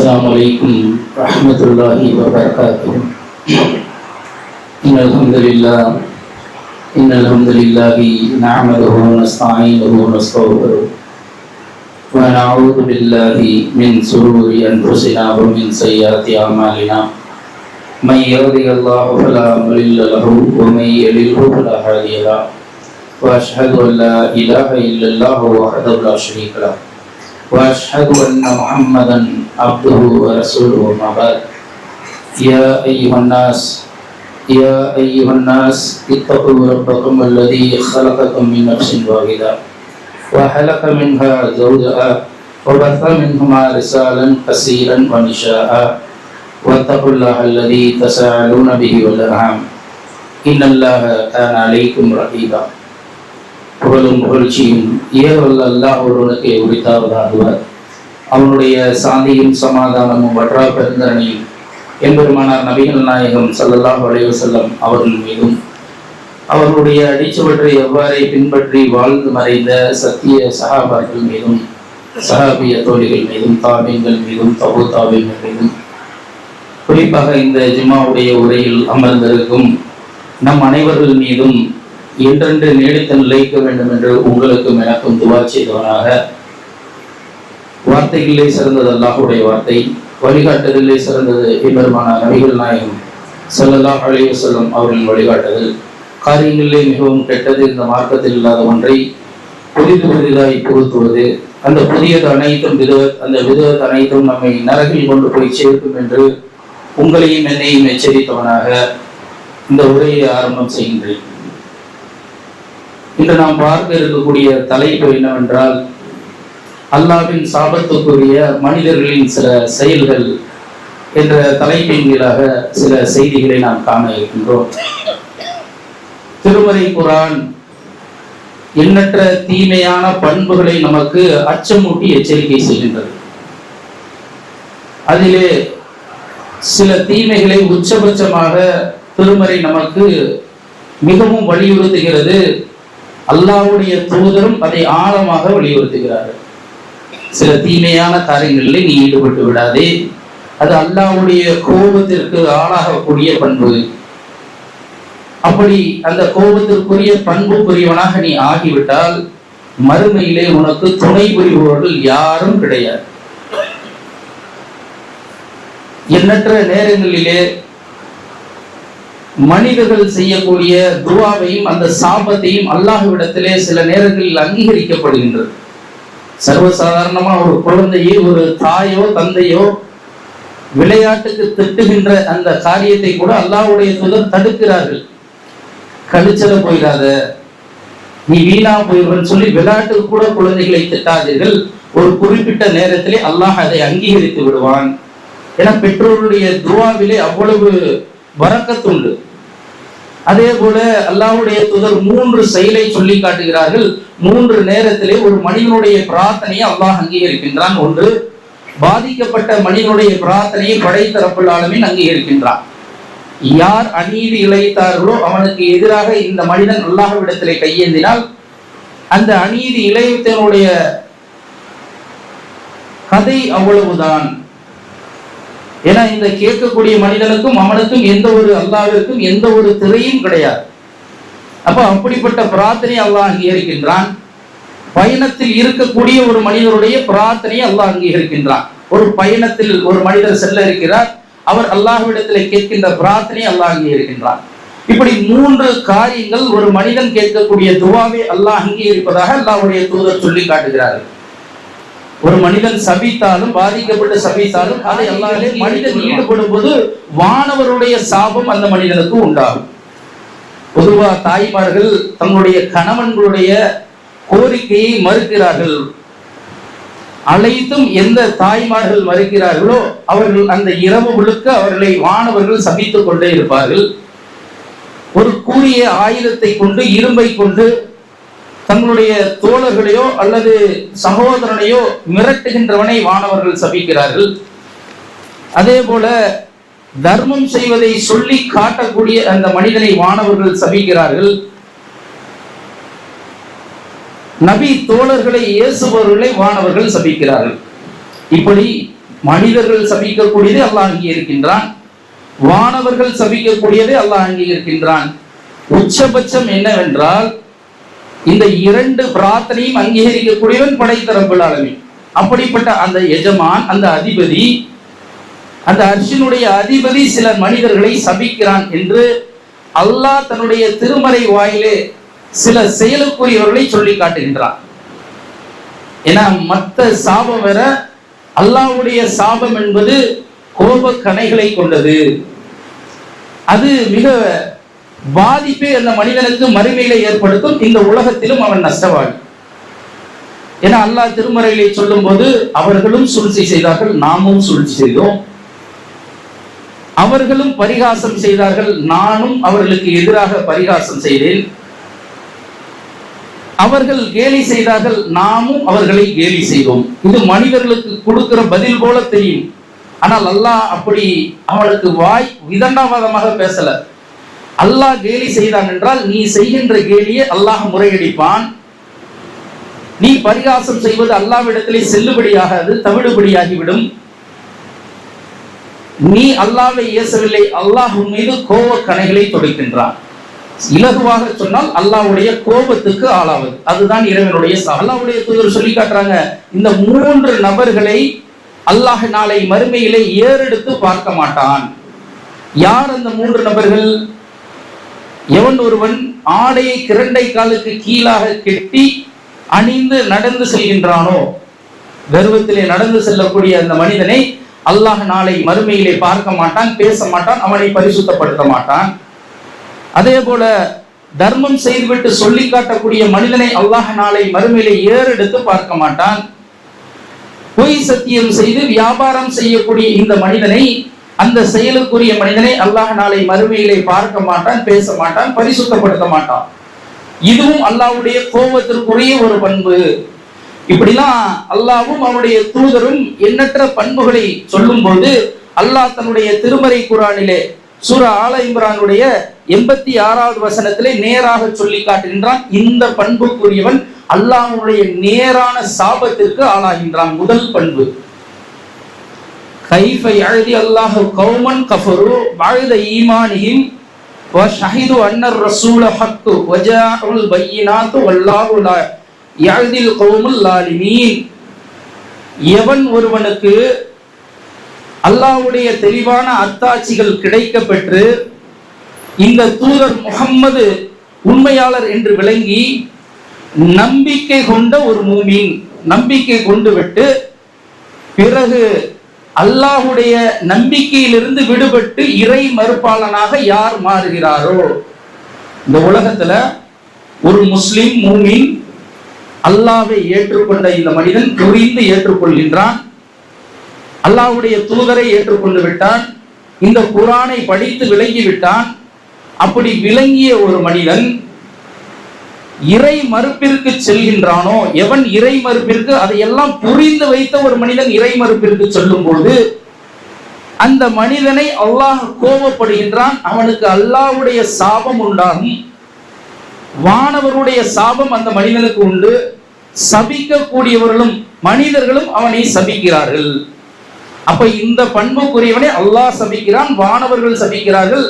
Assalamualaikum warahmatullahi wabarakatuh. Innalhamdulillahi na'maduhu wa nasta'inuhu wa nastaghfiruh wa na'udzu billahi min shururi anfusina wa min sayyiati a'malina. May yahdihillahu fala mudilla lahu wa may yudlilhu fala hadiya lahu. Wa ashhadu an la ilaha illallah wahdahu la sharika lahu. وأشهد أن محمدا عبده ورسوله وما بعد يا أيها الناس اتقوا ربكم الذي خلقكم من نفس واحدة وخلق منها زوجها وبث منهما رجالا كثيرا ونساء واتقوا الله الذي تساءلون به والأرحام إن الله كان عليكم رقيبا. புகழும் புகழ்ச்சியும் ஏவல் அல்லாஹ் ஒருவனுக்கு உரித்தாவதாகுவார். அவனுடைய சாந்தியும் சமாதானமும் வற்றா பெருந்தரணியும் எம்பெருமானார் நபிகள் நாயகம் ஸல்லல்லாஹு அலைஹி வஸல்லம் அவர்கள் மீதும் அவர்களுடைய அடிச்சுவற்றை எவ்வாறே பின்பற்றி வாழ்ந்து மறைந்த சத்திய சஹாபாக்கள் மீதும் சஹாபிய தோழிகள் மீதும் தாபீன்கள் மீதும் தபு தாபீன்கள் மீதும் குறிப்பாக இந்த ஜும்மாவுடைய உரையில் அமர்ந்திருக்கும் நம் அனைவர்கள் மீதும் என்றென்று நீடித்து நிலைக்க வேண்டும் என்று உங்களுக்கும் எனக்கும் துவா செய்தவனாக, வார்த்தைகளிலே சிறந்தது அல்லாஹ்வுடைய வார்த்தை, வழிகாட்டுதலிலே சிறந்தது எம்பெருமானார் நபிகள் நாயகம் ஸல்லல்லாஹு அலைஹி வஸல்லம் அவர்களின் வழிகாட்டுதல், காரியங்களிலே மிகவும் கெட்டது இந்த மார்க்கத்தில் இல்லாத ஒன்றை புதிதாய் புகுத்துவது, அந்த புதியது அனைத்தும் அந்த விதவத் அனைத்தும் நம்மை நரகில் கொண்டு போய் சேர்க்கும் என்று உங்களையும் என்னையும் எச்சரித்தவனாக இந்த உரையை ஆரம்பம் செய்கின்றேன். இன்று நாம் பார்க்க இருக்கக்கூடிய தலைப்பு என்னவென்றால், அல்லாஹ்வின் சாபத்துக்குரிய மனிதர்களின் சில செயல்கள் என்ற தலைப்பின் கீழாக சில செய்திகளை நாம் காண இருக்கின்றோம். திருமறை குர்ஆன் எண்ணற்ற தீமையான பண்புகளை நமக்கு அச்சமூட்டி எச்சரிக்கை செய்கின்றது. அதிலே சில தீமைகளை உச்சபட்சமாக திருமறை நமக்கு மிகவும் வலியுறுத்துகிறது. அல்லாஹ்வுடைய தூதரும் அதை ஆழமாக வலியுறுத்துகிறார்கள். சில தீமையான காரியங்களில் நீ ஈடுபட்டு விடாதே, அது அல்லாஹ்வுடைய கோபத்திற்கு ஆளாகக்கூடிய பண்பு. அப்படி அந்த கோபத்திற்குரிய பண்புக்குரியவனாக நீ ஆகிவிட்டால் மறுமையிலே உனக்கு துணை புரிபவர்கள் யாரும் கிடையாது. எண்ணற்ற நேரங்களிலே மனிதர்கள் செய்யக்கூடிய துஆவையும் அந்த சாபத்தையும் அல்லாஹ்விடத்திலே சில நேரங்களில் அங்கீகரிக்கப்படுகின்றது. சர்வசாதாரணமா ஒரு குழந்தையை ஒரு தாயோ தந்தையோ விளையாட்டுக்கு திட்டுகின்ற அந்த காரியத்தை கூட அல்லாஹ்வுடைய தூதர் தடுக்கிறார்கள். கழிச்சல போயிடாத, நீ வீணா போயிடுவன்னு சொல்லி விளையாட்டுக்கு கூட குழந்தைகளை திட்டாதீர்கள். ஒரு குறிப்பிட்ட நேரத்திலே அல்லாஹ் அதை அங்கீகரித்து விடுவான். ஏன்னா பெற்றோருடைய துஆவிலே அவ்வளவு பரக்கத்துண்டு. அதே போல அல்லாஹ்வுடைய தூதர் 3 செயலை சொல்லி காட்டுகிறார்கள். 3 நேரத்திலே ஒரு மனிதனுடைய பிரார்த்தனையை அல்லாஹ் அங்கீகரிக்கின்றான். ஒன்று, பாதிக்கப்பட்ட மனிதனுடைய பிரார்த்தனையை படைத்த ரப்புல் ஆலமீன் அங்கீகரிக்கின்றான். யார் அநீதி இழைத்தார்களோ அவனுக்கு எதிராக இந்த மனிதன் அல்லாஹ்விடத்திலே கையேந்தினால் அந்த அநீதி இழைத்தவனுடைய கதை அவ்வளவுதான். ஏன்னா இந்த கேட்கக்கூடிய மனிதனுக்கும் அவனுக்கும் எந்த ஒரு அல்லாஹ்விற்கும் எந்த ஒரு திரையும் கிடையாது. அப்ப அப்படிப்பட்ட பிரார்த்தனையை அல்லாஹ் அங்கீகரிக்கின்றான். பயணத்தில் இருக்கக்கூடிய ஒரு மனிதனுடைய பிரார்த்தனையை அல்லாஹ் அங்கீகரிக்கின்றான். ஒரு பயணத்தில் ஒரு மனிதர் செல்ல இருக்கிறார், அவர் அல்லாஹ்விடத்தில் கேட்கின்ற பிரார்த்தனையை அல்லாஹ் அங்கீகரிக்கின்றான். இப்படி 3 காரியங்கள் ஒரு மனிதன் கேட்கக்கூடிய துஆவை அல்லாஹ் அங்கீகரிப்பதாக அல்லாஹ்வுடைய தூதர் சொல்லி காட்டுகிறார்கள். ஒரு மனிதன் சபித்தாலும் பாதிக்கப்பட்டு சபித்தாலும் அதை அல்லாஹ்வே மனிதன் ஈடுபடும் போது வானவருடைய சாபம் அந்த மனிதனுக்கு உண்டாகும். பொதுவா தாய்மார்கள் தங்களுடைய கணவன்களுடைய கோரிக்கையை மறுக்கிறார்கள். அனைத்தும் எந்த தாய்மார்கள் மறுக்கிறார்களோ அவர்கள் அந்த இரவு முழுக்க அவர்களை வானவர்கள் சபித்துக் கொண்டே இருப்பார்கள். ஒரு கூரிய ஆயுதத்தை கொண்டு, இரும்பை கொண்டு தங்களுடைய தோழர்களையோ அல்லது சகோதரனையோ மிரட்டுகின்றவனை வானவர்கள் சபிக்கிறார்கள். அதே போல தர்மம் செய்வதை சொல்லி காட்டக்கூடிய அந்த மனிதனை வானவர்கள் சபிக்கிறார்கள். நபி தோழர்களை இயேசுபவர்களை வானவர்கள் சபிக்கிறார்கள். இப்படி மனிதர்கள் சபிக்கக்கூடியதை அல்லாஹ் அங்கீகரிக்கின்றான், வானவர்கள் சபிக்கக்கூடியதை அல்லாஹ் அங்கீகரிக்கின்றான். உச்சபட்சம் என்னவென்றால் இந்த இரண்டு பிரார்த்தனையும் அங்கீகரிக்கக்கூடியவன் படைத்த ரப்பல் ஆலமீன். அப்படிப்பட்ட அந்த எஜமான், அந்த அதிபதி, அந்த அர்ஷினுடைய அதிபதி சில மனிதர்களை சபிக்கிறான் என்று அல்லாஹ் தன்னுடைய திருமறை வாயிலே சில செயலுக்குரியவர்களை சொல்லி காட்டுகின்றான். ஏன்னா மற்ற சாபம் வேற, அல்லாஹ்வுடைய சாபம் என்பது கோப கணைகளை கொண்டது. அது மிக பாதிப்பை அந்த மனிதனுக்கு மறுமையில ஏற்படுத்தும், இந்த உலகத்திலும் அவன் நஷ்டவாளி. ஏன்னா அல்லாஹ் திருமறையிலே சொல்லும் போது அவர்களும் சூழ்ச்சி செய்தார்கள், நாமும் சூழ்ச்சி செய்தோம். அவர்களும் பரிகாசம் செய்தார்கள், நானும் அவர்களுக்கு எதிராக பரிகாசம் செய்தேன். அவர்கள் கேலி செய்தார்கள், நாமும் அவர்களை கேலி செய்தோம். இது மனிதர்களுக்கு கொடுக்கிற பதில் போல தெரியும். ஆனால் அல்லாஹ் அப்படி அவனுக்கு வாய் விதண்டாவாதமாக பேசல. அல்லாஹ் கேலி செய்தான் என்றால் நீ செய்கின்ற கேலியை அல்லாஹ் முறையடிப்பான். நீ பரிகாசம் செய்வது அல்லாஹ்விடத்திலே செல்லுபடியாகாது, தவிடுபடியாகிவிடும். நீ அல்லாஹ்வை ஏசவில்லை, அல்லாஹ் உன் மீது கோப கணைகளை தொடுக்கின்றான். இலகுவாக சொன்னால் அல்லாஹ்வுடைய கோபத்துக்கு ஆளாவது, அதுதான் இறைவனுடைய அல்லாஹ்வுடைய தூதர் சொல்லி காட்டுறாங்க. இந்த 3 நபர்களை அல்லாஹ் நாளை மறுமையிலே ஏறெடுத்து பார்க்க மாட்டான். யார் அந்த 3 நபர்கள்? எவன் ஒருவன் ஆடையை கிரண்டை காலுக்கு கீழாக கெட்டி அணிந்து நடந்து செல்கின்றானோ, கர்வத்திலே நடந்து செல்லக்கூடிய அந்த மனிதனை அல்லாஹ் நாளை மறுமையிலே பார்க்க மாட்டான், பேச மாட்டான், அவனை பரிசுத்தப்படுத்த மாட்டான். அதே போல தர்மம் செய்துவிட்டு சொல்லி காட்டக்கூடிய மனிதனை அல்லாஹ் நாளை மறுமையிலே ஏறெடுத்து பார்க்க மாட்டான். பொய் சத்தியம் செய்து வியாபாரம் செய்யக்கூடிய இந்த மனிதனை, அந்த செயலுக்குரிய மனிதனை அல்லாஹ் நாளை மறுமையிலே பார்க்க மாட்டான், பேச மாட்டான், பரிசுத்தப்படுத்த மாட்டான். இதுவும் அல்லாஹ்வுடைய கோபத்திற்குரிய ஒரு பண்பு. இப்படிலாம் அல்லாஹ்வும் அவனுடைய தூதரும் எண்ணற்ற பண்புகளை சொல்லும் போது அல்லாஹ் தன்னுடைய திருமறை குர்ஆனிலே சூரா ஆல இம்ரானுடைய 86வது வசனத்திலே நேராக சொல்லி காட்டுகின்றான். இந்த பண்புக்குரியவன் அல்லாஹ்வுடைய நேரான சாபத்திற்கு ஆளாகின்றான். முதல் பண்பு, கைஃப யஅதி அல்லாஹு கௌமன் கஃபரு பஅத ஈமானிஹிம் வ ஷஹிது அன்னர் ரசூல ஹக்கு வ ஜாஅல் பையினாத்து வல்லாஹு லா யஅதில் கௌமுல் லாலிமீன். எவன் ஒருவனுக்கு அல்லாஹ்வுடைய தெளிவான அத்தாட்சிகள் கிடைக்க பெற்று இந்த தூதர் முஹம்மது உண்மையாளர் என்று விளங்கி நம்பிக்கை கொண்ட ஒரு மூமின், நம்பிக்கை கொண்டு விட்டு பிறகு அல்லாஹ்வுடைய நம்பிக்கையிலிருந்து விடுபட்டு இறை மறுப்பாளனாக யார் மாறுகிறாரோ, இந்த உலகத்துல ஒரு முஸ்லிம் மூமின் அல்லாஹ்வை ஏற்றுக்கொண்ட இந்த மனிதன் புரிந்து ஏற்றுக்கொள்கின்றான், அல்லாஹ்வுடைய தூதரை ஏற்றுக்கொண்டு விட்டான், இந்த குர்ஆனை படித்து விளங்கி விட்டான். அப்படி விளங்கிய ஒரு மனிதன் இறை மறுப்பிற்கு செல்கின்றானோ, எவன் இறை மறுப்பிற்கு, அதையெல்லாம் புரிந்து வைத்த ஒரு மனிதன் இறை மறுப்பிற்கு செல்லும் போது அந்த மனிதனை அல்லாஹ் கோபப்படுகின்றான். அவனுக்கு அல்லாஹ்வுடைய சாபம் உண்டாகும், வானவருடைய சாபம் அந்த மனிதனுக்கு உண்டு. சபிக்கக்கூடியவர்களும் மனிதர்களும் அவனை சபிக்கிறார்கள். அப்ப இந்த பண்புக்குரியவனை அல்லாஹ் சபிக்கிறான், வானவர்கள் சபிக்கிறார்கள்,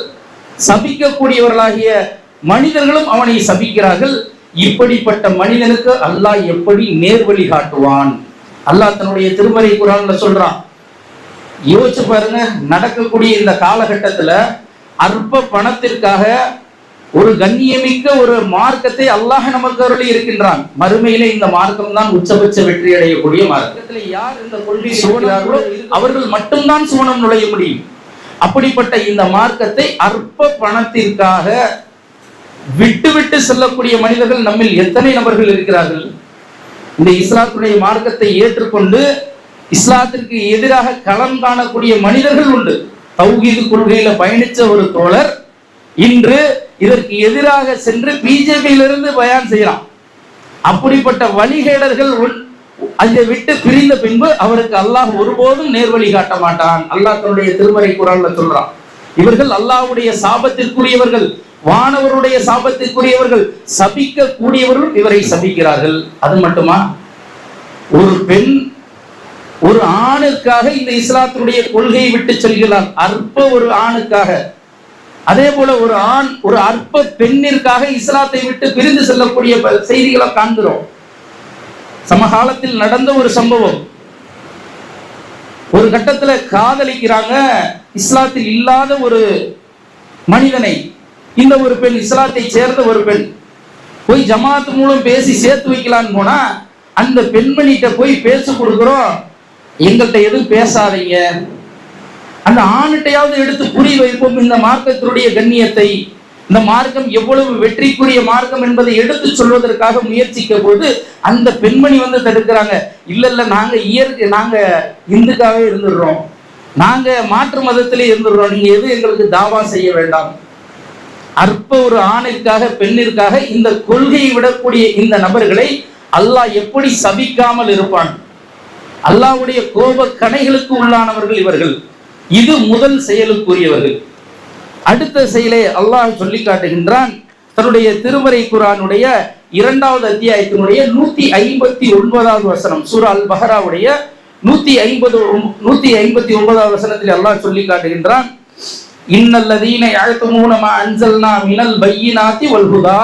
சபிக்கக்கூடியவர்களாகிய மனிதர்களும் அவனை சபிக்கிறார்கள். இப்படிப்பட்ட மனிதனுக்கு அல்லாஹ் எப்படி நேர்வழி காட்டுவான்? அல்லாஹ் தன்னுடைய திருமறை குர்ஆன்ல சொல்றான். யோசிச்சு பாருங்க, நடக்கக்கூடிய இந்த காலகட்டத்துல அற்ப பணத்திற்காக ஒரு கண்ணியமிக்க ஒரு மார்க்கத்தை அல்லாஹ் நமக்கு அருளி இருக்கின்றான். மறுமையிலே இந்த மார்க்கம் தான் உச்சபட்ச வெற்றி அடையக்கூடிய மார்க்கத்தில் யார் இந்த கொள்கை சொல்கிறார்களோ அவர்கள் மட்டும்தான் சுவனம் நுழைய முடியும். அப்படிப்பட்ட இந்த மார்க்கத்தை அற்ப பணத்திற்காக விட்டு செல்லக்கூடிய மனிதர்கள் நம்மில் எத்தனை நபர்கள் இருக்கிறார்கள்? இந்த இஸ்லாத்துடைய மார்க்கத்தை ஏற்றுக்கொண்டு இஸ்லாத்திற்கு எதிராக களம் காணக்கூடிய மனிதர்கள் உண்டு. தௌஹீது கொள்கையில பயணிச்ச ஒரு தோழர் இன்று இதற்கு எதிராக சென்று பிஜேபியிலிருந்து பயான் செய்யலாம். அப்படிப்பட்ட வழிகேடர்கள் அதை விட்டு பிரிந்த பின்பு அவருக்கு அல்லாஹ் ஒருபோதும் நேர்வழி காட்ட மாட்டான். அல்லாஹ் தன்னுடைய திருமறை குர்ஆன்ல சொல்றான். இவர்கள் அல்லாஹ்வுடைய சாபத்திற்குரியவர்கள், வானவருடைய சாபத்திற்குரியவர்கள், சபிக்க கூடியவர்கள் இவரை சபிக்கிறார்கள். அது மட்டுமா, ஒரு பெண் ஒரு ஆணுக்காக இந்த இஸ்லாத்தினுடைய கொள்கையை விட்டு செல்கிறான், அற்ப ஒரு ஆணுக்காக. அதே போல ஒரு ஆண் ஒரு அற்ப பெண்ணிற்காக இஸ்லாத்தை விட்டு பிரிந்து செல்லக்கூடிய செய்திகளை காண்கிறோம். சமகாலத்தில் நடந்த ஒரு சம்பவம். ஒரு கட்டத்துல காதலிக்கிறாங்க இஸ்லாத்தில் இல்லாத ஒரு மனிதனை. இந்த ஒரு பெண் இஸ்லாத்தை சேர்ந்த ஒரு பெண் போய் ஜமாத் மூலம் பேசி சேர்த்து வைக்கலான்னு போனா அந்த பெண்மணிகிட்ட போய் பேச கொடுக்கிறோம், எங்கள்கிட்ட எதுவும் பேசாதீங்க, அந்த ஆணிட்டையாவது எடுத்து புரிய வைப்போம் இந்த மார்க்கத்தினுடைய கண்ணியத்தை, இந்த மார்க்கம் எவ்வளவு வெற்றிக்குரிய மார்க்கம் என்பதை எடுத்து சொல்வதற்காக முயற்சிக்க போது அந்த பெண்மணி தடுக்கிறாங்க. இல்ல நாங்க இந்துக்காவே இருந்துடுறோம், நாங்க மாற்று மதத்திலே இருந்துடுறோம், நீங்க எது எங்களுக்கு தாவா செய்ய வேண்டாம். அற்ப ஒரு ஆணிற்காக பெண்ணிற்காக இந்த கொள்கையை விடக்கூடிய இந்த நபர்களை அல்லாஹ் எப்படி சபிக்காமல் இருப்பான்? அல்லாஹ்வுடைய கோப கணைகளுக்கு உள்ளானவர்கள் இவர்கள். இது முதல் செயலுக்குரியவர்கள். அடுத்த செயலை அல்லாஹ் சொல்லி காட்டுகின்றான் தன்னுடைய திருமறை குர்ஆனுடைய 2வது அத்தியாயத்தினுடைய 159வது வசனம். சூரா அல் பஹராவுடைய 159வது வசனத்தில் அல்லாஹ் சொல்லி காட்டுகின்றான், இன்னல்லதீன யஅ்தமூன மா அன்ஸல்னா மினல் பையினாத்தி வல் ஹுதா.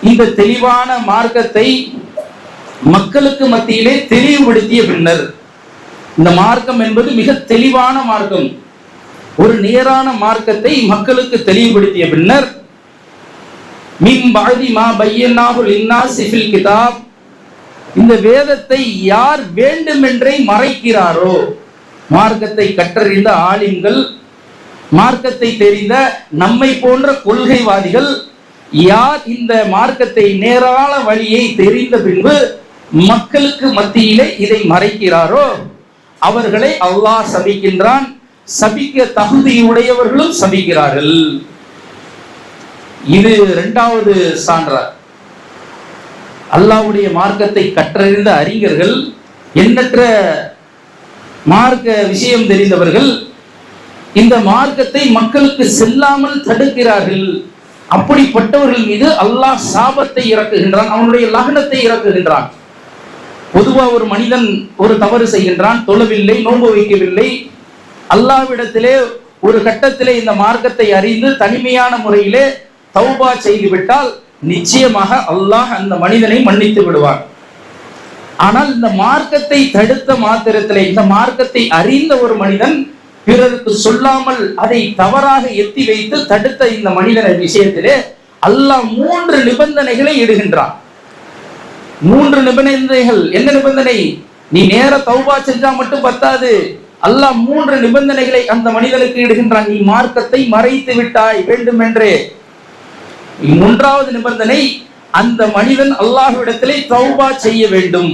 இந்த தெளிவான மார்க்கத்தை மக்களுக்கு மத்தியிலே தெளிவுபடுத்திய பின்னர், இந்த மார்க்கம் என்பது மிக தெளிவான மார்க்கம், ஒரு நேரான மார்க்கத்தை மக்களுக்கு தெளிவுபடுத்திய பின்னர், மின் பஅதி மா பையன்னாஹு லின்னாஸி ஃபில் கிதாப், இந்த வேதத்தை யார் வேண்டுமென்றே மறைக்கிறாரோ, மார்க்கத்தை கற்றறிந்த ஆலிம்கள், மார்க்கத்தை தெரிந்த நம்மை போன்ற கொள்கைவாதிகள், யார் இந்த மார்க்கத்தை நேரான வழியை தெரிந்த பின்பு மக்களுக்கு மத்தியிலே இதை மறைக்கிறாரோ அவர்களை அல்லாஹ் சபிக்கின்றான். சபிக்க தகுதியுடையவர்களும் சபிக்கிறார்கள். இது 2வது சான்றார். அல்லாஹ்வுடைய மார்க்கத்தை கற்றறிந்த அறிஞர்கள், எண்ணற்ற மார்க்க விஷயம் தெரிந்தவர்கள் இந்த மார்க்கத்தை மக்களுக்கு செல்லாமல் தடுக்கிறார்கள். அப்படிப்பட்டவர்கள் மீது அல்லாஹ் சாபத்தை இறக்குகின்றான், அவனுடைய லகனத்தை இறக்குகின்றான். பொதுவா ஒரு மனிதன் ஒரு தவறு செய்கின்றான், தொழவில்லை, நோன்பு வைக்கவில்லை, அல்லாஹ்விடத்திலே ஒரு கட்டத்திலே இந்த மார்க்கத்தை அறிந்து தனிமையான முறையிலே தௌபா செய்துவிட்டால் நிச்சயமாக அல்லாஹ் அந்த மனிதனை மன்னித்து விடுவான். ஆனால் இந்த மார்க்கத்தை தடுத்த மாத்திரத்திலே, இந்த மார்க்கத்தை அறிந்த ஒரு மனிதன் பிறருக்கு சொல்லாமல் அதை தவறாக எத்தி வைத்து தடுத்த இந்த மனிதன விஷயத்திலே அல்லாஹ் 3 நிபந்தனைகளை இடுகின்றான். 3 நிபந்தனைகள். என்ன நிபந்தனை? நீ நேர தௌபா செஞ்சா மட்டும் பத்தாது, அல்லாஹ் 3 நிபந்தனைகளை அந்த மனிதனுக்கு இடுகின்றான். நீ மார்க்கத்தை மறைத்து விட்டாய் வேண்டுமென்றே. 3வது நிபந்தனை, அந்த மனிதன் அல்லாஹ்விடத்திலே தௌபா செய்ய வேண்டும்.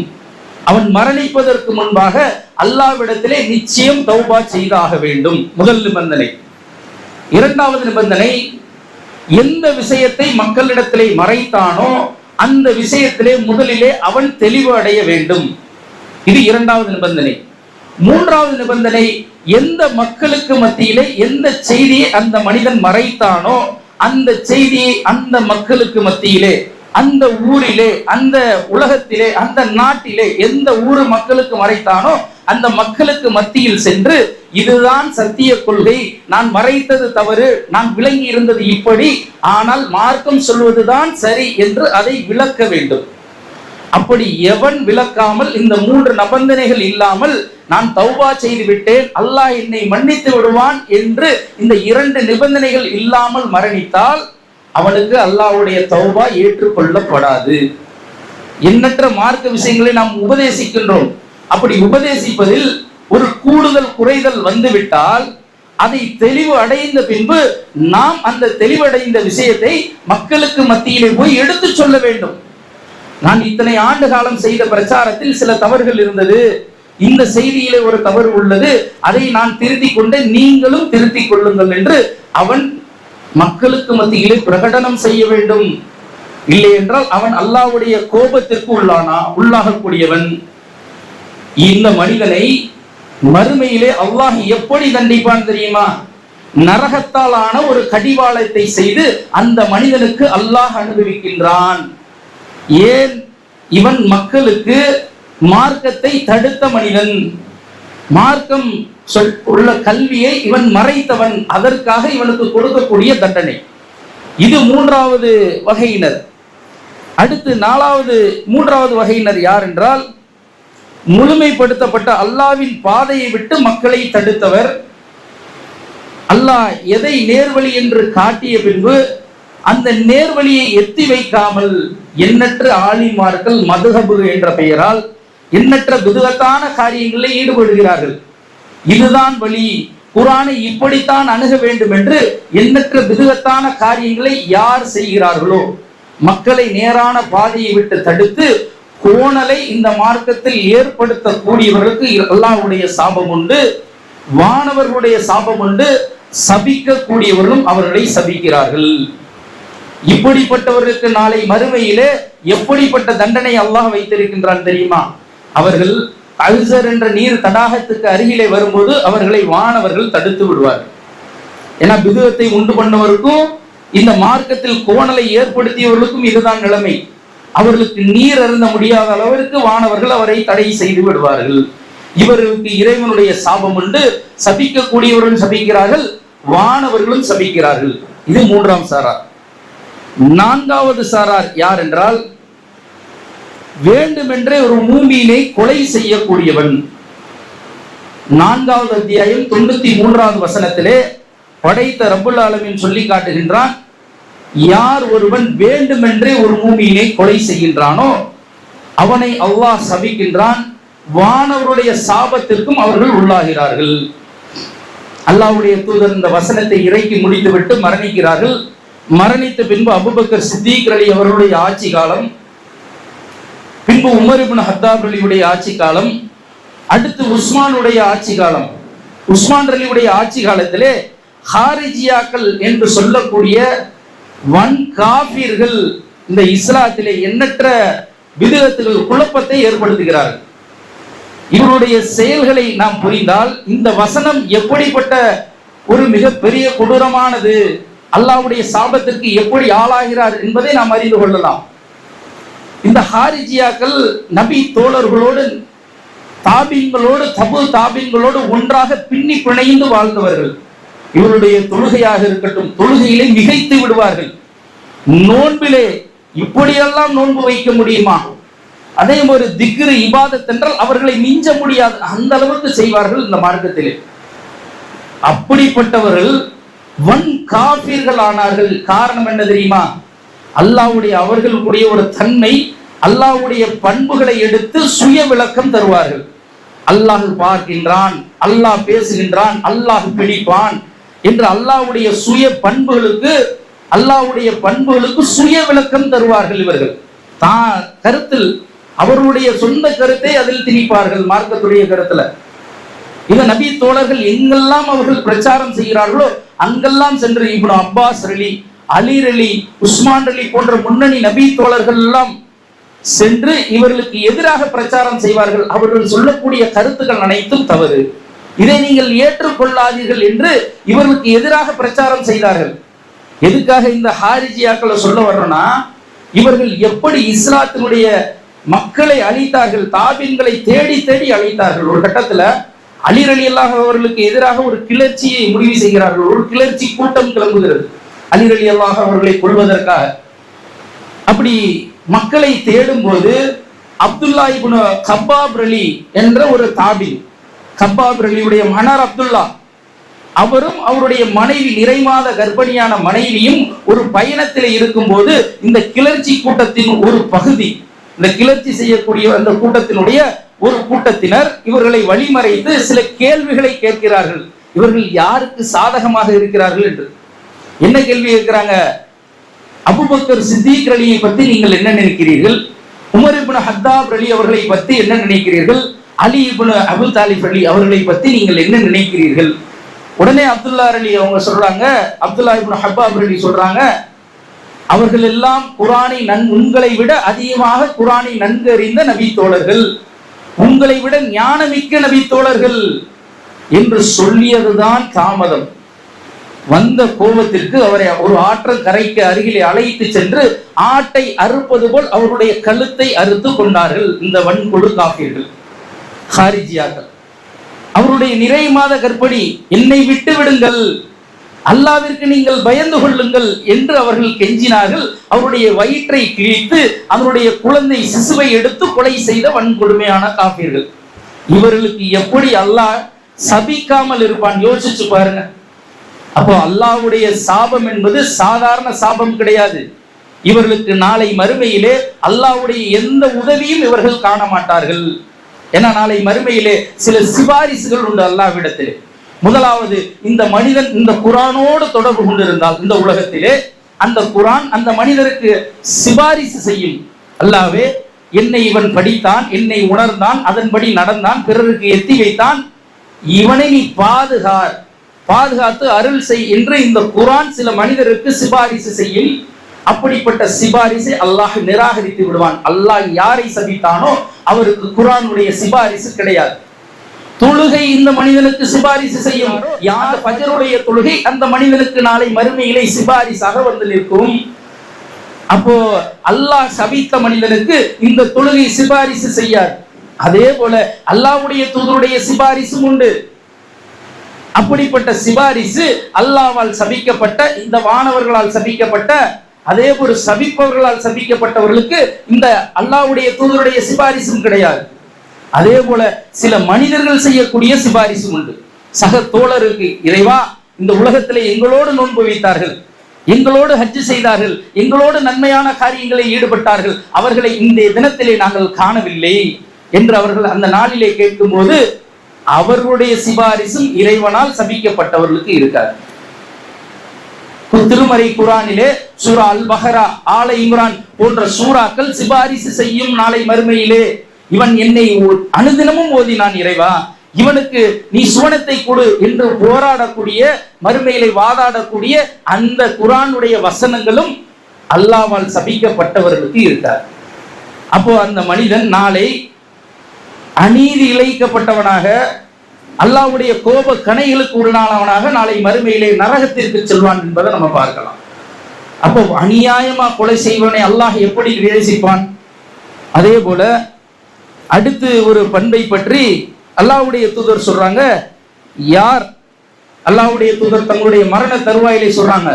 அவன் மரணிப்பதற்கு முன்பாக அல்லாஹ்விடத்திலே நிச்சயம் தௌபா செய்தாக வேண்டும். முதல் நிபந்தனை. 2வது நிபந்தனை, எந்த விஷயத்தை மக்களிடத்திலே மறைத்தானோ அந்த விஷயத்திலே முதலிலே அவன் தெளிவு அடைய வேண்டும். இது 2வது நிபந்தனை. 3வது நிபந்தனை, எந்த மக்களுக்கு மத்தியிலே எந்த செய்தியை அந்த மனிதன் மறைத்தானோ அந்த செய்தியை அந்த மக்களுக்கு மத்தியிலே, அந்த ஊரிலே, அந்த உலகத்திலே, அந்த நாட்டிலே எந்த ஊர் மக்களுக்கு மறைத்தானோ அந்த மக்களுக்கு மத்தியில் சென்று இதுதான் சத்திய கொள்கை, நான் மறைத்தது தவறு, நான் விளங்கி இருந்தது இப்படி, ஆனால் மார்க்கம் சொல்வதுதான் சரி என்று அதை விளக்க வேண்டும். அப்படி எவன் விளக்காமல் இந்த 3 நிபந்தனைகள் இல்லாமல் நான் தௌபா செய்து விட்டேன், அல்லாஹ் என்னை மன்னித்து விடுவான் என்று இந்த 2 நிபந்தனைகள் இல்லாமல் மரணித்தால் அவனுக்கு அல்லாஹ்வுடைய தௌபா ஏற்றுக்கொள்ளப்படாது. எண்ணற்ற மார்க்க விஷயங்களை நாம் உபதேசிக்கின்றோம். அப்படி உபதேசிப்பதில் ஒரு கூடுதல் குறைதல் வந்துவிட்டால் அதை தெளிவு அடைந்த பின்பு நாம் அந்த தெளிவடைந்த விஷயத்தை மக்களுக்கு மத்தியிலே போய் எடுத்து சொல்ல வேண்டும். நான் இத்தனை ஆண்டு காலம் செய்த பிரச்சாரத்தில் சில தவறுகள் இருந்தது, இந்த செய்தியிலே ஒரு தவறு உள்ளது, அதை நான் திருத்திக் கொண்டு நீங்களும் திருத்திக் கொள்ளுங்கள் என்று அவன் மக்களுக்கு மத்தியிலே பிரகடனம் செய்ய வேண்டும். இல்லை என்றால் அவன் அல்லாஹ்வுடைய கோபத்திற்கு உள்ளாகக்கூடியவன். இந்த மனிதனை மறுமையிலே அல்லாஹ் எப்படி தண்டிப்பான் தெரியுமா? நரகத்தால் ஆன ஒரு கடிவாளத்தை செய்து அந்த மனிதனுக்கு அல்லாஹ் அனுபவிக்கின்றான். ஏன்? இவன் மக்களுக்கு மார்க்கத்தை தடுத்த மனிதன், மார்க்கம் உள்ள கல்வியை இவன் மறைத்தவன், அதற்காக இவனுக்கு கொடுக்கக்கூடிய தண்டனை. இது மூன்றாவது வகையினர். அடுத்து மூன்றாவது வகையினர் யார் என்றால், முழுமைப்படுத்தப்பட்ட அல்லாவின் பாதையை விட்டு மக்களை தடுத்தவர். அல்லாஹ் எதை நேர்வழி என்று காட்டிய பின்பு அந்த நேர்வழியை எத்தி வைக்காமல் எண்ணற்ற ஆலிமார்கள் மதுஹபு என்ற பெயரால் எண்ணற்ற பிதுஅத்தான காரியங்களில் ஈடுபடுகிறார்கள். இதுதான் வழி, குர்ஆனை இப்படித்தான் அணுக வேண்டும் என்று எண்ணற்ற பிதுஅத்தான காரியங்களை யார் செய்கிறார்களோ, மக்களை நேரான பாதையை விட்டு தடுத்து கோணலை இந்த மார்க்கத்தில் ஏற்படுத்தக்கூடியவர்களுக்கு அல்லாஹ்வுடைய சாபம் உண்டு, வானவர்களுடைய சாபம் உண்டு, சபிக்கக்கூடியவர்களும் அவர்களை சபிக்கிறார்கள். இப்படிப்பட்டவர்களுக்கு நாளை மறுமையிலே எப்படிப்பட்ட தண்டனை அல்லாஹ் வைத்திருக்கின்றான் தெரியுமா? அவர்கள் அல்சர் என்ற நீர் தடாகத்துக்கு அருகிலே வரும்போது அவர்களை வானவர்கள் தடுத்து விடுவார். ஏன்னா பிதுஅத்தை உண்டு பண்ணவருக்கும் இந்த மார்க்கத்தில் கோணலை ஏற்படுத்தியவர்களுக்கும் இதுதான் நிலைமை. அவர்களுக்கு நீர் அருந்த முடியாத அளவிற்கு வானவர்கள் அவரை தடை செய்து விடுவார்கள். இவர்களுக்கு இறைவனுடைய சாபம் உண்டு, சபிக்கக்கூடியவர்களும் சபிக்கிறார்கள், வானவர்களும் சபிக்கிறார்கள். இது மூன்றாம் சாரார். நான்காவது சாரார் யார் என்றால், வேண்டுமென்றே ஒரு மூமியினை கொலை செய்யக்கூடியவன். 4வது அத்தியாயம் 93வது வசனத்திலே படைத்த ரப்புல் ஆலமீன் சொல்லி காட்டுகின்றான், யார் ஒருவன் வேண்டுமென்றே ஒரு மூமியினை கொலை செய்கின்றானோ அவனை அல்லாஹ் சபிக்கின்றான், வானவருடைய சாபத்திற்கும் அவர்கள் உள்ளாகிறார்கள். அல்லாஹ்வுடைய தூதர் இந்த வசனத்தை இறக்கி முடித்துவிட்டு மரணிக்கிறார்கள். மரணித்த பின்பு அபூபக்கர் சித்தீக் அலி அவர்களுடைய ஆட்சி காலம், பின்பு உமர் இப்னு ஹத்தாப் அலியுடைய ஆட்சி காலம், அடுத்து உஸ்மானுடைய ஆட்சி காலம். உஸ்மான் அலியுடைய ஆட்சி காலத்திலே ஹாரிஜியாக்கள் என்று சொல்லக்கூடிய வன் காஃபிர்கள் இந்த இஸ்லாத்திலே எண்ணற்ற பிதுஅத்துகள் குழப்பத்தை ஏற்படுத்துகிறார்கள். இவருடைய செயல்களை நாம் புரிந்தால் இந்த வசனம் எப்படிப்பட்ட ஒரு மிகப்பெரிய கொடூரமானது, அல்லாஹ்வுடைய சாபத்திற்கு எப்படி ஆளாகிறார் என்பதை நாம் அறிந்து கொள்ளலாம். இந்த ஹாரிஜியாக்கள் நபி தோழர்களோடு, தாபீன்களோடு, தபு தாபீன்களோடு ஒன்றாக பின்னி பிணைந்து வாழ்ந்தவர்கள். இவருடைய தொழுகையாக இருக்கட்டும், தொழுகையிலே மிகைத்து விடுவார்கள். நோன்பிலே இப்படியெல்லாம் நோன்பு வைக்க முடியுமா? அதே ஒரு திக்ரு இபாதத் என்றால் அவர்களை மிஞ்ச முடியாது, அந்த அளவுக்கு செய்வார்கள் இந்த மார்க்கத்திலே. அப்படிப்பட்டவர்கள் வன் காஃபிர்கள் ஆனார்கள். காரணம் என்ன தெரியுமா? அல்லாஹ்வுடைய அவர்களுடைய ஒரு தன்மை, அல்லாஹ்வுடைய பண்புகளை எடுத்து சுய விளக்கம் தருவார்கள். அல்லாஹ் பார்க்கின்றான், அல்லாஹ் பேசுகின்றான், அல்லாஹ் பிடிப்பான் என்று அல்லாஹ்வுடைய சுய பண்புகளுக்கு, அல்லாஹ்வுடைய பண்புகளுக்கு சுய விளக்கம் தருவார்கள். இவர்கள் தான் கருத்தில் அவர்களுடைய சொந்த கருத்தை அதில் திணிப்பார்கள். மார்க்கத்துடைய கருத்துல இந்த நபி தோழர்கள் எங்கெல்லாம் அவர்கள் பிரச்சாரம் செய்கிறார்களோ அங்கெல்லாம் சென்று இப்னு அப்பாஸ் அலி, அலி அலி, உஸ்மான் அலி போன்ற முன்னணி நபி தோழர்கள் எல்லாம் சென்று இவர்களுக்கு எதிராக பிரச்சாரம் செய்வார்கள். அவர்கள் சொல்லக்கூடிய கருத்துக்கள் அனைத்தும் தவறு, இதை நீங்கள் ஏற்றுக்கொள்ளாதீர்கள் என்று இவர்களுக்கு எதிராக பிரச்சாரம் செய்தார்கள். எதுக்காக இந்த ஹாரிஜியாக்களை சொல்ல வர்றோம்னா, இவர்கள் எப்படி இஸ்லாத்தினுடைய மக்களை அழித்தார்கள், தாபீன்களை தேடி தேடி அழித்தார்கள். ஒரு கட்டத்துல அலி ரலியல்லாஹு அவர்களுக்கு எதிராக ஒரு கிளர்ச்சியை முடிவு செய்கிறார்கள். ஒரு கிளர்ச்சி கூட்டம் கிளம்புகிறது அலி ரலியல்லாஹு அவர்களை கொல்வதற்காக. அப்படி மக்களை தேடும் போது அப்துல்லா இப்னு கப்பாப் அலி என்ற ஒரு தாபீன், கப்பாப் அலியுடைய மகனார் அப்துல்லா, அவரும் அவருடைய மனைவி, நிறைமாத கர்ப்பிணியான மனைவியும் ஒரு பயணத்தில் இருக்கும் போது இந்த கிளர்ச்சி கூட்டத்தின் ஒரு பகுதி, இந்த கிளர்ச்சி செய்யக்கூடிய அந்த கூட்டத்தினுடைய ஒரு கூட்டத்தினர் இவர்களை வழிமறைத்து சில கேள்விகளை கேட்கிறார்கள். இவர்கள் யாருக்கு சாதகமாக இருக்கிறார்கள் என்று. என்ன கேள்வி கேட்கிறாங்க? அபூபக்கர் சித்தீக் அலியை பற்றி நீங்கள் என்ன நினைக்கிறீர்கள்? உமர் இப்னு ஹத்தாப் அலி அவர்களை பற்றி என்ன நினைக்கிறீர்கள்? அலி இப்னு அபூ தாலிப் அலி அவர்களை பற்றி நீங்கள் என்ன நினைக்கிறீர்கள்? உடனே அப்துல்லா அலி அவங்க சொல்றாங்க, அப்துல்லா இப்னு ஹப்பாப் அலி சொல்றாங்க, அவர்கள் எல்லாம் குர்ஆனை உங்களை விட அதிகமாக குர்ஆனை நன்கு அறிந்த நபி தோழர்கள், உங்களை விட ஞானமிக்க நபி தோழர்கள் என்று சொல்லியதுதான் தாமதம். வந்த கோபத்திற்கு அவரை ஒரு ஆற்றங்கரைக்கு அருகிலே அழைத்து சென்று ஆட்டை அறுப்பது போல் அவருடைய கழுத்தை அறுத்து கொண்டார்கள் இந்த வன்கொடு காஃபிர்கள், ஹாரிஜியாக்கள். அவருடைய நிறை மாத கர்ப்பிணி, என்னை விட்டு விடுங்கள், அல்லாவிற்கு நீங்கள் பயந்து கொள்ளுங்கள் என்று அவர்கள் கெஞ்சினார்கள். அவருடைய வயிற்றை கிழித்து அவருடைய குழந்தை சிசுவை எடுத்து கொலை செய்த வன்கொடுமையான காஃபிர்கள். இவர்களுக்கு எப்படி அல்லாஹ் சபிக்காமல் இருப்பான் யோசிச்சு பாருங்க. அப்போ அல்லாஹ்வுடைய சாபம் என்பது சாதாரண சாபம் கிடையாது. இவர்களுக்கு நாளை மறுமையிலே அல்லாஹ்வுடைய எந்த உதவியும் இவர்கள் காண மாட்டார்கள். ஏன்னா நாளை மறுமையிலே சில சிபாரிசுகள் உண்டு அல்லாஹ்விடத்திலே. முதலாவது, இந்த மனிதன் இந்த குர்ஆனோடு தொடர்பு கொண்டிருந்தால் இந்த உலகத்திலே அந்த குர்ஆன் அந்த மனிதருக்கு சிபாரிசு செய்யும். அல்லாஹ்வே, என்னை இவன் படித்தான், என்னை உணர்ந்தான், அதன்படி நடந்தான், பிறருக்கு எத்தி வைத்தான், இவனை நீ பாதுகாத்து அருள் செய் என்று இந்த குர்ஆன் சில மனிதருக்கு சிபாரிசு செய்யும். அப்படிப்பட்ட சிபாரிசை அல்லாஹ் நிராகரித்து விடுவான். அல்லாஹ் யாரை சபித்தானோ அவருக்கு குர்ஆனுடைய சிபாரிசு கிடையாது. தொழுகை இந்த மனிதனுக்கு சிபாரிசு செய்யும். யார் ஃபஜ்ருடைய தொழுகை அந்த மனிதனுக்கு நாளை மறுமையிலே சிபாரிசாக வந்து நிற்கும். அப்போ அல்லாஹ் சபித்த மனிதனுக்கு இந்த தொழுகை சிபாரிசு செய்யாது. அதே போல அல்லாஹ்வுடைய தூதருடைய சிபாரிசும் உண்டு. அப்படிப்பட்ட சிபாரிசு அல்லாஹ்வால் சபிக்கப்பட்ட இந்த வானவர்களால் சபிக்கப்பட்ட அதே போல சபிப்பவர்களால் சபிக்கப்பட்டவர்களுக்கு இந்த அல்லாஹ்வுடைய தூதருடைய சிபாரிசும் கிடையாது. அதே போல சில மனிதர்கள் செய்யக்கூடிய சிபாரிசும் உண்டு. சக தோழருக்கு, இறைவா, இந்த உலகத்திலே எங்களோடு நோன்பு வைத்தார்கள், எங்களோடு ஹஜ் செய்தார்கள், எங்களோடு நன்மையான காரியங்களை ஈடுபட்டார்கள், அவர்களை இந்த தினத்திலே நாங்கள் காணவில்லை என்று அவர்கள் அந்த நாளிலே கேட்கும் போது அவர்களுடைய சிபாரிசும் இறைவனால் சபிக்கப்பட்டவர்களுக்கு இருக்காது. திருமறை குர்ஆனிலே சூரா அல் பஹரா, ஆல இம்ரான் போன்ற சூறாக்கள் சிபாரிசு செய்யும் நாளை மறுமையிலே. இவன் என்னை அனுதினமும் ஓதினான் இறைவா, இவனுக்கு நீ சுவனத்தை கொடு என்று போராடக்கூடிய, மறுமையிலே வாதாடக்கூடிய அந்த குர்ஆனுடைய வசனங்களும் அல்லாஹ்வால் சபிக்கப்பட்டவர்களுக்கு இருக்கார். அப்போ அந்த மனிதன் நாளை அநீதி இழைக்கப்பட்டவனாக, அல்லாஹ்வுடைய கோப கணைகளுக்கு உடனானவனாக நாளை மறுமையிலே நரகத்திற்கு செல்வான் என்பதை நம்ம பார்க்கலாம். அப்போ அநியாயமா கொலை செய்வனை அல்லாஹ் எப்படி நேசிப்பான்? அதே போல அடுத்து ஒரு பண்பை பற்றி அல்லாஹ்வுடைய தூதர் சொல்றாங்க. யார் அல்லாஹ்வுடைய தூதர் தங்களுடைய மரண தருவாயிலே சொல்றாங்க,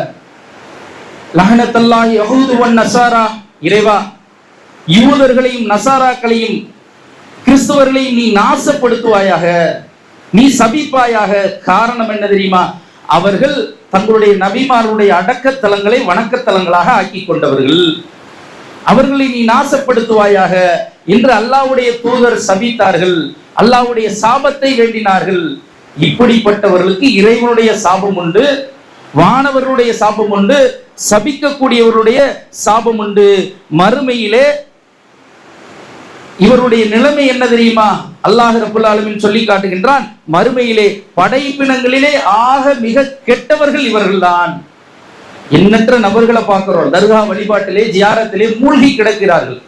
லஹனத்தல்லாஹி யஹூது வன் நஸாரா, இறைவா, யூதர்களையும் நசாராக்களையும் கிறிஸ்தவர்களையும் நீ நாசப்படுத்துவாயாக, நீ சபிப்பாயாக. காரணம் என்ன தெரியுமா? அவர்கள் தங்களுடைய நபிமார்களுடைய அடக்கத்தலங்களை வணக்கத்தலங்களாக ஆக்கி கொண்டவர்கள், அவர்களை நீ நாசப்படுத்துவாயாக என்று அல்லாஹ்வுடைய தூதர் சபித்தார்கள், அல்லாஹ்வுடைய சாபத்தை வேண்டினார்கள். இப்படிப்பட்டவர்களுக்கு இறைவனுடைய சாபம் உண்டு, வானவர்களுடைய சாபம் உண்டு, சபிக்கக்கூடியவருடைய சாபம் உண்டு. மறுமையிலே இவருடைய நிலைமை என்ன தெரியுமா? அல்லாஹ் ரப்பல் ஆலமீன் சொல்லி காட்டுகின்றான், மறுமையிலே படைப்பினங்களிலே ஆக மிக கெட்டவர்கள் இவர்கள்தான். எண்ணற்ற நபர்களை பார்க்கிறோம், தர்கா வழிபாட்டிலே ஜியாரத்திலே மூழ்கி கிடக்கிறார்கள்.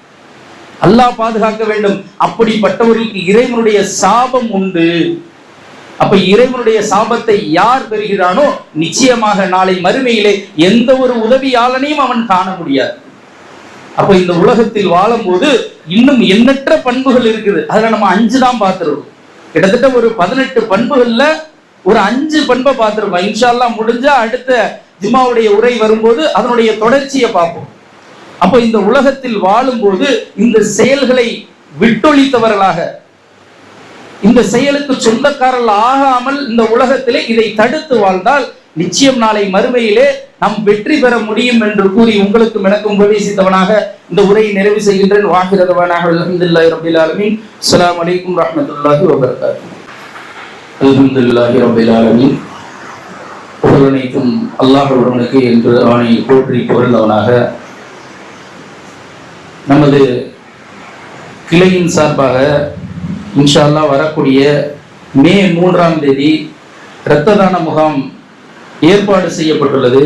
அல்லாஹ் பாதுகாக்க வேண்டும். அப்படிப்பட்டவர்களுக்கு இறைவனுடைய சாபம் உண்டு. அப்ப இறைவனுடைய சாபத்தை யார் பெறுகிறானோ நிச்சயமாக நாளை மறுமையிலே எந்த ஒரு உதவியாளனையும் அவன் காண முடியாது. அப்ப இந்த உலகத்தில் வாழும் போது இன்னும் எண்ணற்ற பண்புகள் இருக்குது. அதுல நம்ம 5 தான் பார்த்துருக்கோம். கிட்டத்தட்ட ஒரு 18 பண்புகள்ல ஒரு 5 பண்பை பார்த்துருக்கோம். இன்ஷா அல்லாஹ் முடிஞ்சா அடுத்த ஜும்மாவுடைய உரை வரும்போது அதனுடைய தொடர்ச்சியை பார்ப்போம். அப்போ இந்த உலகத்தில் வாழும்போது இந்த செயல்களை விட்டொழித்தவர்களாக, இந்த செயலுக்கு சொந்தக்காரர்கள் ஆகாமல் இந்த உலகத்திலே இதை தடுத்து வாழ்ந்தால் நிச்சயம் நாளை மறுமையிலே நாம் வெற்றி பெற முடியும் என்று கூறி உங்களுக்கும் எனக்கும் உபதேசித்தவனாக இந்த உரையை நிறைவு செய்கின்றேன். வாஹிரதவானாக அல்ஹம்துலில்லாஹி ரப்பில் ஆலமீன். அஸ்ஸலாமு அலைக்கும் வரஹ்மத்துல்லாஹி வபரகாத்துஹு. அல்ஹம்துலில்லாஹி ரப்பில் ஆலமீன். புகழனைத்தும் அல்லாஹ் ஒருவனுக்கு என்று அவனை போற்றி புகழ்ந்தவனாக நமது கிளையின் சார்பாக இன்ஷா அல்லாஹ் வரக்கூடிய மே 3ஆம் தேதி இரத்த தான முகாம் ஏற்பாடு செய்யப்பட்டுள்ளது.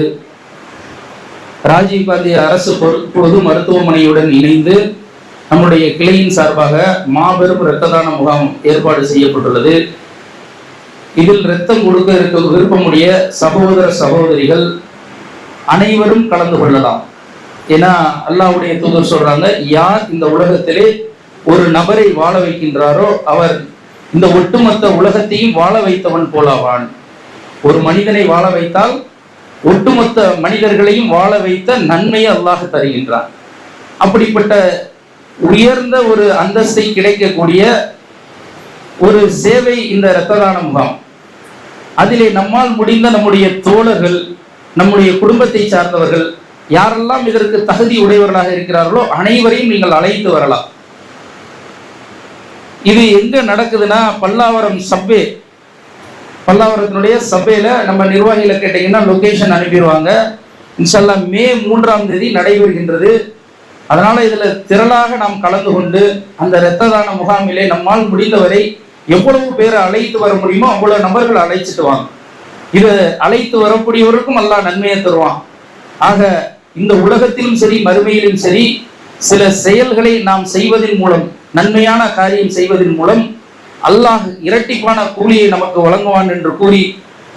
ராஜீவ்காந்தி அரசு பொது மருத்துவமனையுடன் இணைந்து நம்முடைய கிளையின் சார்பாக மாபெரும் இரத்த தான முகாம் ஏற்பாடு செய்யப்பட்டுள்ளது. இதில் இரத்தம் கொடுக்க இருக்க விருப்பமுடைய சகோதர சகோதரிகள் அனைவரும் கலந்து கொள்ளலாம். ஏன்னா அல்லாஹ்வுடைய தூதர் சொல்றாங்க, யார் இந்த உலகத்திலே ஒரு நபரை வாழ வைக்கின்றாரோ அவர் இந்த ஒட்டுமொத்த உலகத்தையும் வாழ வைத்தவன் போலாவான். ஒரு மனிதனை வாழ வைத்தால் ஒட்டுமொத்த மனிதர்களையும் வாழ வைத்த நன்மையை அல்லாஹ் தருகின்றான். அப்படிப்பட்ட உயர்ந்த ஒரு அந்தஸ்தை கிடைக்கக்கூடிய ஒரு சேவை இந்த இரத்த தான முகாம். அதிலே நம்மால் முடிந்த நம்முடைய தோழர்கள், நம்முடைய குடும்பத்தை சார்ந்தவர்கள் யாரெல்லாம் இதற்கு தகுதி உடையவர்களாக இருக்கிறார்களோ அனைவரையும் நீங்கள் அழைத்து வரலாம். இது எங்க நடக்குதுன்னா பல்லாவரம் சப்வே, பல்லாவரத்தினுடைய சபையில நம்ம நிர்வாகிகளை கேட்டீங்கன்னா லொகேஷன் அனுப்பிடுவாங்க. இன்ஷால்லா மே 3ஆம் தேதி நடைபெறுகின்றது. அதனால இதுல திரளாக நாம் கலந்து கொண்டு அந்த இரத்த தான முகாமிலே நம்மால் முடிந்தவரை எவ்வளவு பேரை அழைத்து வர முடியுமோ அவ்வளவு நபர்களை அழைச்சிட்டு வாங்க. இதை அழைத்து வரக்கூடியவருக்கும் அல்லாஹ் நன்மையை தருவான். ஆக இந்த உலகத்திலும் சரி மறுமையிலும் சரி சில செயல்களை நாம் செய்வதன் மூலம், நன்மையான காரியம் செய்வதன் மூலம் அல்லாஹ் இரட்டிப்பான கூலியை நமக்கு வழங்குவான் என்று கூறி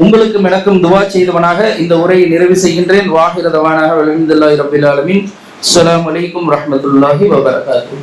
உங்களுக்கும் எனக்கும் துவா செய்தவனாக இந்த உரையை நிறைவு செய்கின்றேன். வாஹிர தவானாக அல்ஹம்துலில்லாஹி ரப்பில் ஆலமீன். அஸ்ஸலாமு அலைக்கும் வரஹ்மத்துல்லாஹி வபரகாத்துஹு.